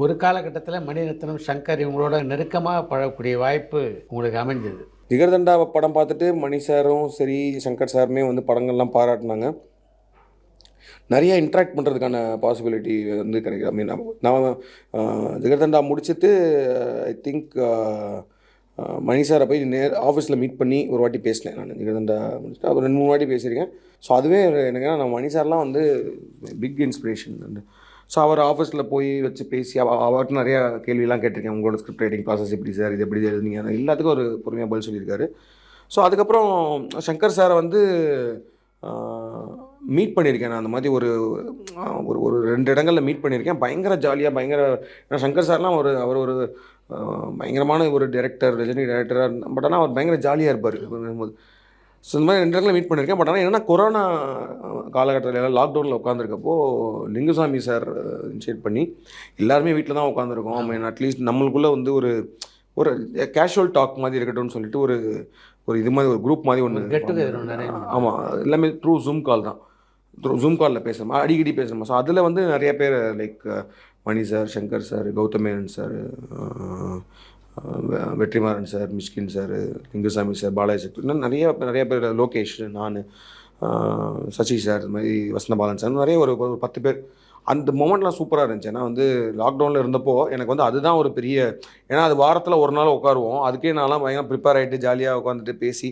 ஒரு காலகட்டத்தில் மணிரத்னம், சங்கர் இவங்களோட நெருக்கமாக பழகக்கூடிய வாய்ப்பு உங்களுக்கு அமைஞ்சது. ஜிகர்தண்டா படம் பார்த்துட்டு மணி சாரும் சரி, சங்கர் சாருமே வந்து படங்கள்லாம் பாராட்டினாங்க. நிறைய இன்ட்ராக்ட் பண்ணுறதுக்கான பாசிபிலிட்டி வந்து கிடைக்குது. ஐ மீன் நான் ஜிகர்தண்டா முடிச்சுட்டு ஐ திங்க் மணி சாரை போய் ஆஃபீஸில் மீட் பண்ணி ஒரு வாட்டி பேசினேன். நான் ஜிகர்தண்டா முடிச்சுட்டு அப்புறம் 2 3 வாட்டி பேசியிருக்கேன். ஸோ அதுவே எனக்கு நான் மணி சார்லாம் வந்து பிக் இன்ஸ்பிரேஷன். ஸோ அவர் ஆஃபீஸில் போய் வச்சு பேசி அவர்கிட்ட நிறையா கேள்வியெலாம் கேட்டிருக்கேன். உங்களோட ஸ்கிரிப்ட் ரைட்டிங் ப்ராசஸ் எப்படி சார், இது எப்படி எழுதுனீங்க, எல்லாத்துக்கும் ஒரு பொறுமையாக பதில் சொல்லியிருக்காரு. ஸோ அதுக்கப்புறம் சங்கர் சாரை வந்து மீட் பண்ணியிருக்கேன். நான் அந்த மாதிரி ஒரு ஒரு ஒரு 2 இடங்களில் மீட் பண்ணியிருக்கேன். பயங்கர ஜாலியாக ஏன்னா சங்கர் சார்லாம் அவர் ஒரு பயங்கரமான ஒரு டைரக்டர், ரஜினி டைரக்டராக. பட் ஆனால் அவர் பயங்கர ஜாலியாக இருப்பார். ஸோ இந்த மாதிரி 2 இடங்களில் மீட் பண்ணியிருக்கேன். பட் ஆனால் என்னென்னா கொரோனா காலகட்டத்தில் எல்லாம் லாக்டவுனில் உட்காந்துருக்கப்போ லிங்குசாமி சார் இனிஷியேட் பண்ணி எல்லாருமே வீட்டில் தான் உட்காந்துருக்கோம். ஐ மீன் அட்லீஸ்ட் நம்மளுக்குள்ளே வந்து ஒரு ஒரு கேஷுவல் டாக் மாதிரி இருக்கட்டும்னு சொல்லிட்டு ஒரு ஒரு இது மாதிரி ஒரு குரூப் மாதிரி ஒன்று. ஆமாம், எல்லாமே த்ரூ ஜூம் கால் தான். ஜூம் காலில் பேசுகிறோமா, அடிக்கடி பேசுகிறோமா. ஸோ அதில் வந்து நிறைய பேர் like Mani sir, Shankar sir, Gautham Menon sir, Vetrimaaran sir, Mysskin sir, Lingusamy sir, Balaji sir, இன்னும் நிறைய பேர், லோகேஷ், நான், சசி சார், இது மாதிரி வசந்தபாலன் சார், நிறைய ஒரு 10 பேர். அந்த மொமெண்ட்லாம் சூப்பராக இருந்துச்சு. ஏன்னா வந்து லாக்டவுனில் இருந்தப்போ எனக்கு வந்து அதுதான் ஒரு பெரிய, ஏன்னா அது வாரத்தில் ஒரு நாள் உட்காருவோம். அதுக்கே நான்லாம் பயங்கர ப்ரிப்பேர் ஆகிட்டு ஜாலியாக உட்காந்துட்டு பேசி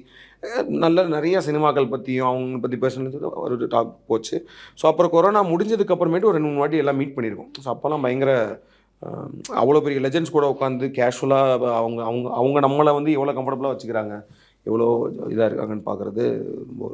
நிறைய சினிமாக்கள் பற்றியும் அவங்க பற்றி பேசுனது ஒரு டாக் போச்சு. ஸோ அப்புறம் கொரோனா முடிஞ்சதுக்கப்புறமேட்டு ஒரு 2 3 வாட்டி எல்லாம் மீட் பண்ணியிருக்கோம். ஸோ அப்போல்லாம் பயங்கர அவ்வளோ பெரிய லெஜெண்ட்ஸ் கூட உட்காந்து கேஷுவலாக அவங்க அவங்க அவங்க நம்மளை வந்து எவ்வளோ கம்ஃபர்டபுளாக வச்சுக்கிறாங்க, எவ்வளோ இதாக இருக்காங்கன்னு பார்க்குறது ரொம்ப